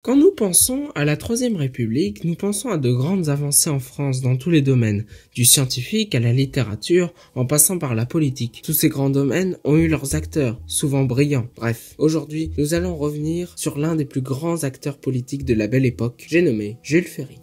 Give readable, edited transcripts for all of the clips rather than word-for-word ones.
Quand nous pensons à la Troisième République, nous pensons à de grandes avancées en France dans tous les domaines, du scientifique à la littérature, en passant par la politique. Tous ces grands domaines ont eu leurs acteurs, souvent brillants. Bref, aujourd'hui, nous allons revenir sur l'un des plus grands acteurs politiques de la Belle Époque, j'ai nommé Jules Ferry.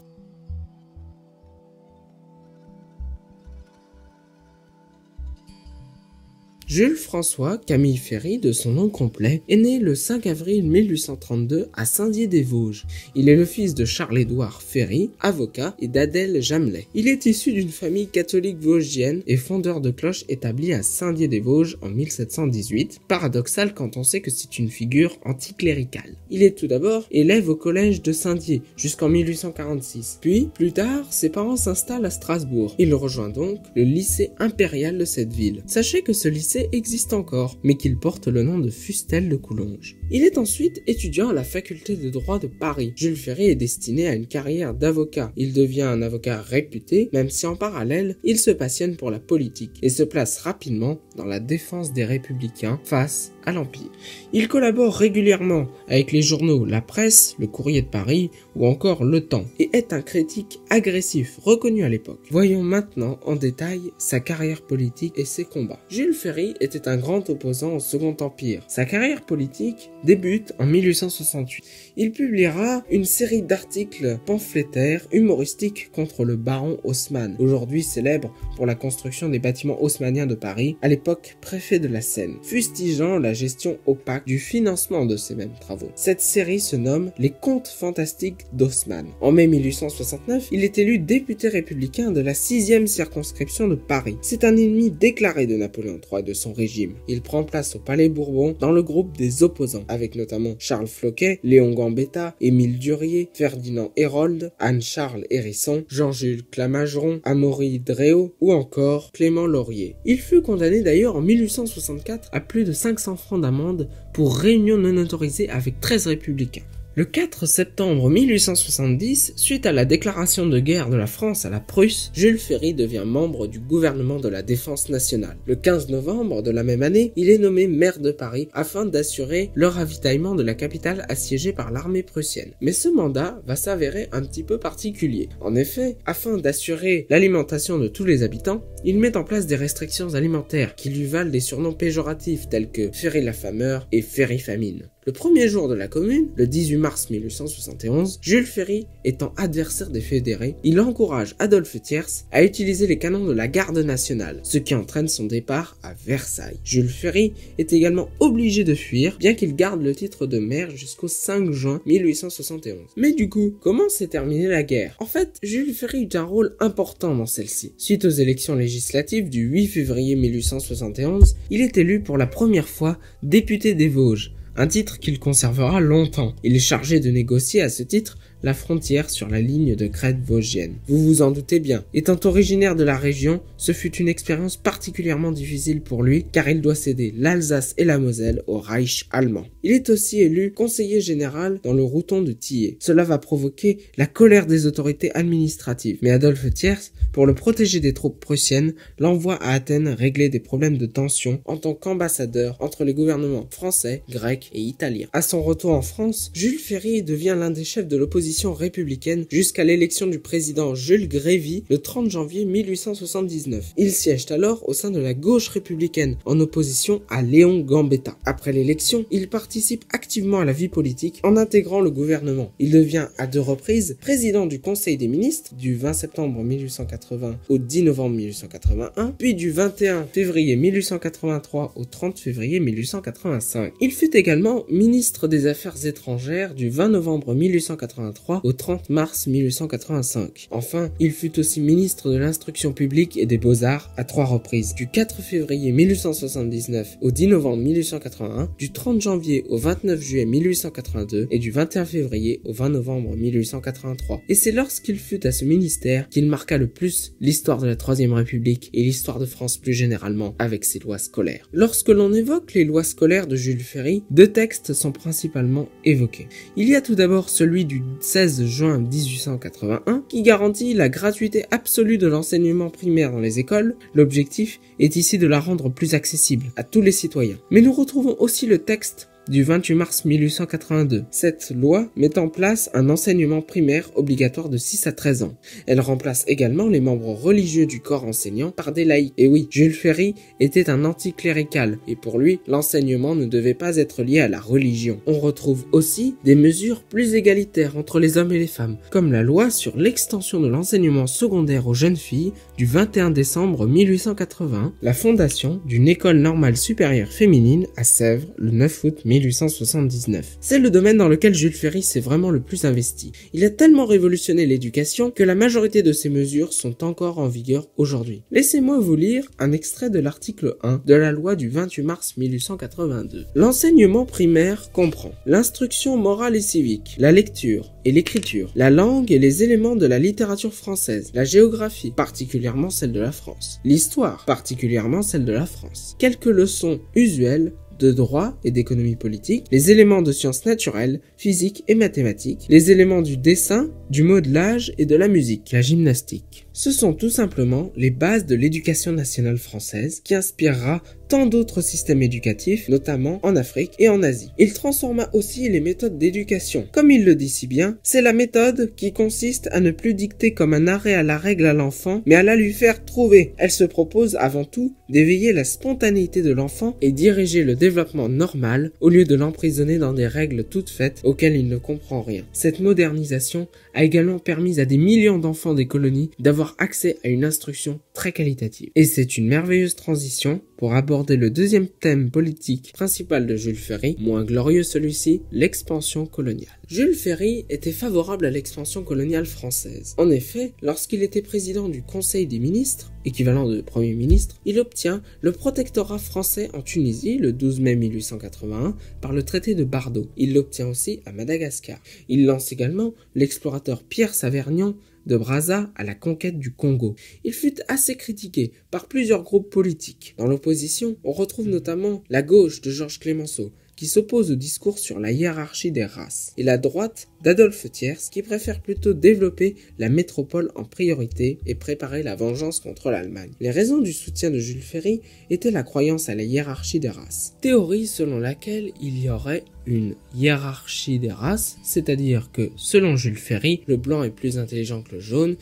Jules François Camille Ferry, de son nom complet, est né le 5 avril 1832 à Saint-Dié-des-Vosges. Il est le fils de Charles-Édouard Ferry, avocat, et d'Adèle Jamelet. Il est issu d'une famille catholique vosgienne et fondeur de cloches établi à Saint-Dié-des-Vosges en 1718. Paradoxal quand on sait que c'est une figure anticléricale. Il est tout d'abord élève au collège de Saint-Dié jusqu'en 1846. Puis, plus tard, ses parents s'installent à Strasbourg. Il rejoint donc le lycée impérial de cette ville. Sachez que ce lycée existe encore, mais qu'il porte le nom de Fustel de Coulonges. Il est ensuite étudiant à la faculté de droit de Paris. Jules Ferry est destiné à une carrière d'avocat. Il devient un avocat réputé, même si en parallèle, il se passionne pour la politique et se place rapidement dans la défense des républicains face à l'Empire. Il collabore régulièrement avec les journaux La Presse, Le Courrier de Paris ou encore Le Temps et est un critique agressif reconnu à l'époque. Voyons maintenant en détail sa carrière politique et ses combats. Jules Ferry était un grand opposant au Second Empire. Sa carrière politique débute en 1868. Il publiera une série d'articles pamphlétaires humoristiques contre le baron Haussmann, aujourd'hui célèbre pour la construction des bâtiments haussmanniens de Paris, à l'époque préfet de la Seine, fustigeant la gestion opaque du financement de ces mêmes travaux. Cette série se nomme Les Contes fantastiques d'Haussmann. En mai 1869, il est élu député républicain de la 6e circonscription de Paris. C'est un ennemi déclaré de Napoléon III et de son régime. Il prend place au Palais Bourbon dans le groupe des opposants, avec notamment Charles Floquet, Léon Gambetta, Émile Durier, Ferdinand Hérold, Anne-Charles Hérisson, Jean-Jules Clamageron, Amaury Dréau ou encore Clément Laurier. Il fut condamné d'ailleurs en 1864 à plus de 500 francs d'amende pour réunion non autorisée avec 13 républicains. Le 4 septembre 1870, suite à la déclaration de guerre de la France à la Prusse, Jules Ferry devient membre du gouvernement de la Défense nationale. Le 15 novembre de la même année, il est nommé maire de Paris afin d'assurer le ravitaillement de la capitale assiégée par l'armée prussienne. Mais ce mandat va s'avérer un petit peu particulier. En effet, afin d'assurer l'alimentation de tous les habitants, il met en place des restrictions alimentaires qui lui valent des surnoms péjoratifs tels que Ferry l'affameur et Ferry famine. Le premier jour de la Commune, le 18 mars 1871, Jules Ferry étant adversaire des fédérés, il encourage Adolphe Thiers à utiliser les canons de la garde nationale, ce qui entraîne son départ à Versailles. Jules Ferry est également obligé de fuir, bien qu'il garde le titre de maire jusqu'au 5 juin 1871. Mais du coup, comment s'est terminée la guerre? En fait, Jules Ferry eut un rôle important dans celle-ci. Suite aux élections législatives du 8 février 1871, il est élu pour la première fois député des Vosges, un titre qu'il conservera longtemps. Il est chargé de négocier à ce titre la frontière sur la ligne de crête vosgienne. Vous vous en doutez bien. Étant originaire de la région, ce fut une expérience particulièrement difficile pour lui car il doit céder l'Alsace et la Moselle au Reich allemand. Il est aussi élu conseiller général dans le routon de Thiers. Cela va provoquer la colère des autorités administratives. Mais Adolphe Thiers, pour le protéger des troupes prussiennes, l'envoie à Athènes régler des problèmes de tension en tant qu'ambassadeur entre les gouvernements français, grecs et italiens. À son retour en France, Jules Ferry devient l'un des chefs de l'opposition républicaine jusqu'à l'élection du président Jules Grévy le 30 janvier 1879. Il siège alors au sein de la gauche républicaine en opposition à Léon Gambetta. Après l'élection, il participe activement à la vie politique en intégrant le gouvernement. Il devient à 2 reprises président du Conseil des ministres du 20 septembre 1880 au 10 novembre 1881, puis du 21 février 1883 au 30 février 1885. Il fut également ministre des Affaires étrangères du 20 novembre 1883 au 30 mars 1885. Enfin, il fut aussi ministre de l'Instruction publique et des Beaux-Arts à 3 reprises, du 4 février 1879 au 10 novembre 1881, du 30 janvier au 29 juillet 1882 et du 21 février au 20 novembre 1883. Et c'est lorsqu'il fut à ce ministère qu'il marqua le plus l'histoire de la Troisième République et l'histoire de France plus généralement avec ses lois scolaires. Lorsque l'on évoque les lois scolaires de Jules Ferry, 2 textes sont principalement évoqués. Il y a tout d'abord celui du 16 juin 1881 qui garantit la gratuité absolue de l'enseignement primaire dans les écoles. L'objectif est ici de la rendre plus accessible à tous les citoyens. Mais nous retrouvons aussi le texte du 28 mars 1882. Cette loi met en place un enseignement primaire obligatoire de 6 à 13 ans. Elle remplace également les membres religieux du corps enseignant par des laïcs. Et oui, Jules Ferry était un anticlérical et pour lui, l'enseignement ne devait pas être lié à la religion. On retrouve aussi des mesures plus égalitaires entre les hommes et les femmes, comme la loi sur l'extension de l'enseignement secondaire aux jeunes filles du 21 décembre 1880, la fondation d'une école normale supérieure féminine à Sèvres le 9 août 1879. C'est le domaine dans lequel Jules Ferry s'est vraiment le plus investi. Il a tellement révolutionné l'éducation que la majorité de ces mesures sont encore en vigueur aujourd'hui. Laissez-moi vous lire un extrait de l'article 1 de la loi du 28 mars 1882. L'enseignement primaire comprend l'instruction morale et civique, la lecture et l'écriture, la langue et les éléments de la littérature française, la géographie, particulièrement celle de la France, l'histoire, particulièrement celle de la France, quelques leçons usuelles de droit et d'économie politique, les éléments de sciences naturelles, physique et mathématiques, les éléments du dessin, du modelage et de la musique, la gymnastique. Ce sont tout simplement les bases de l'éducation nationale française qui inspirera tant d'autres systèmes éducatifs, notamment en Afrique et en Asie. Il transforma aussi les méthodes d'éducation. Comme il le dit si bien, c'est la méthode qui consiste à ne plus dicter comme un arrêt à la règle à l'enfant, mais à la lui faire trouver. Elle se propose avant tout d'éveiller la spontanéité de l'enfant et diriger le développement normal au lieu de l'emprisonner dans des règles toutes faites auxquelles il ne comprend rien. Cette modernisation a également permis à des millions d'enfants des colonies d'avoir accès à une instruction très qualitative. Et c'est une merveilleuse transition pour aborder le deuxième thème politique principal de Jules Ferry, moins glorieux celui-ci, l'expansion coloniale. Jules Ferry était favorable à l'expansion coloniale française. En effet, lorsqu'il était président du Conseil des ministres, équivalent de Premier ministre, il obtient le protectorat français en Tunisie le 12 mai 1881 par le traité de Bardo. Il l'obtient aussi à Madagascar. Il lance également l'explorateur Pierre Savergnan de Brazza à la conquête du Congo. Il fut assez critiqué par plusieurs groupes politiques. Dans l'opposition, on retrouve notamment la gauche de Georges Clemenceau, qui s'oppose au discours sur la hiérarchie des races, et la droite d'Adolphe Thiers, qui préfère plutôt développer la métropole en priorité et préparer la vengeance contre l'Allemagne. Les raisons du soutien de Jules Ferry étaient la croyance à la hiérarchie des races. Théorie selon laquelle il y aurait une hiérarchie des races, c'est-à-dire que, selon Jules Ferry, le blanc est plus intelligent que le jaune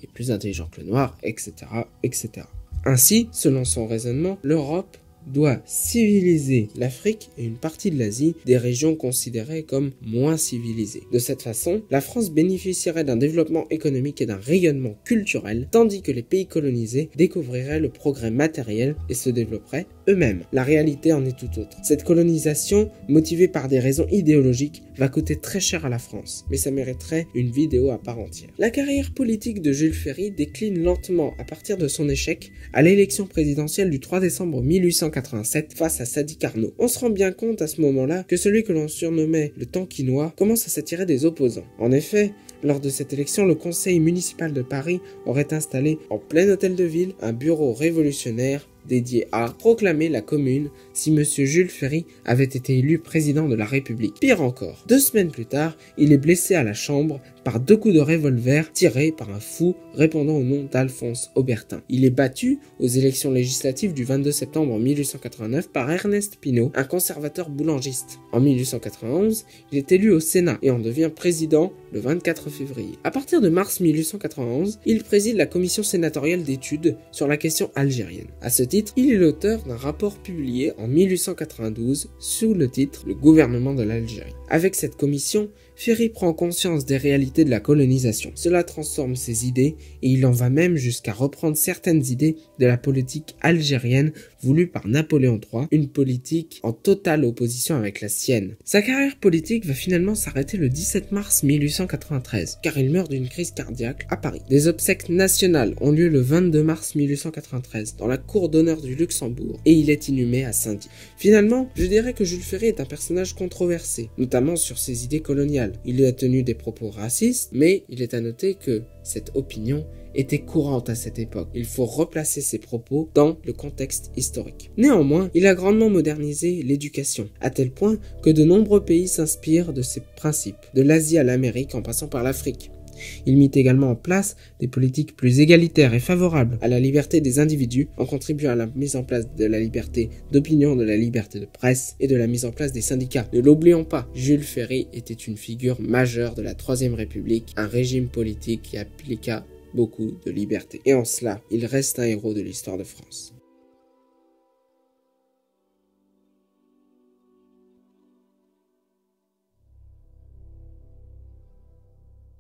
est plus intelligent que le noir, etc., etc. Ainsi, selon son raisonnement, l'Europe doit civiliser l'Afrique et une partie de l'Asie, des régions considérées comme moins civilisées. De cette façon, la France bénéficierait d'un développement économique et d'un rayonnement culturel, tandis que les pays colonisés découvriraient le progrès matériel et se développeraient eux-mêmes. La réalité en est tout autre. Cette colonisation, motivée par des raisons idéologiques, va coûter très cher à la France, mais ça mériterait une vidéo à part entière. La carrière politique de Jules Ferry décline lentement à partir de son échec à l'élection présidentielle du 3 décembre 1887 face à Sadi Carnot. On se rend bien compte à ce moment-là que celui que l'on surnommait le Tankinois commence à s'attirer des opposants. En effet, lors de cette élection, le conseil municipal de Paris aurait installé en plein hôtel de ville un bureau révolutionnaire dédié à proclamer la commune si M. Jules Ferry avait été élu président de la République. Pire encore, 2 semaines plus tard, il est blessé à la chambre par 2 coups de revolver tirés par un fou répondant au nom d'Alphonse Aubertin. Il est battu aux élections législatives du 22 septembre 1889 par Ernest Pinault, un conservateur boulangiste. En 1891, il est élu au Sénat et en devient président le 24 février. À partir de mars 1891, il préside la commission sénatoriale d'études sur la question algérienne. À ce titre, il est l'auteur d'un rapport publié en 1892 sous le titre « Le gouvernement de l'Algérie ». Avec cette commission, Ferry prend conscience des réalités de la colonisation. Cela transforme ses idées et il en va même jusqu'à reprendre certaines idées de la politique algérienne voulue par Napoléon III, une politique en totale opposition avec la sienne. Sa carrière politique va finalement s'arrêter le 17 mars 1893, car il meurt d'une crise cardiaque à Paris. Des obsèques nationales ont lieu le 22 mars 1893 dans la cour d'honneur du Luxembourg et il est inhumé à Saint-Dié. Finalement, je dirais que Jules Ferry est un personnage controversé, notamment sur ses idées coloniales. Il a tenu des propos racistes, mais il est à noter que cette opinion était courante à cette époque. Il faut replacer ses propos dans le contexte historique. Néanmoins, il a grandement modernisé l'éducation, à tel point que de nombreux pays s'inspirent de ses principes, de l'Asie à l'Amérique en passant par l'Afrique. Il mit également en place des politiques plus égalitaires et favorables à la liberté des individus en contribuant à la mise en place de la liberté d'opinion, de la liberté de presse et de la mise en place des syndicats. Ne l'oublions pas, Jules Ferry était une figure majeure de la Troisième République, un régime politique qui appliqua beaucoup de liberté. Et en cela, il reste un héros de l'histoire de France.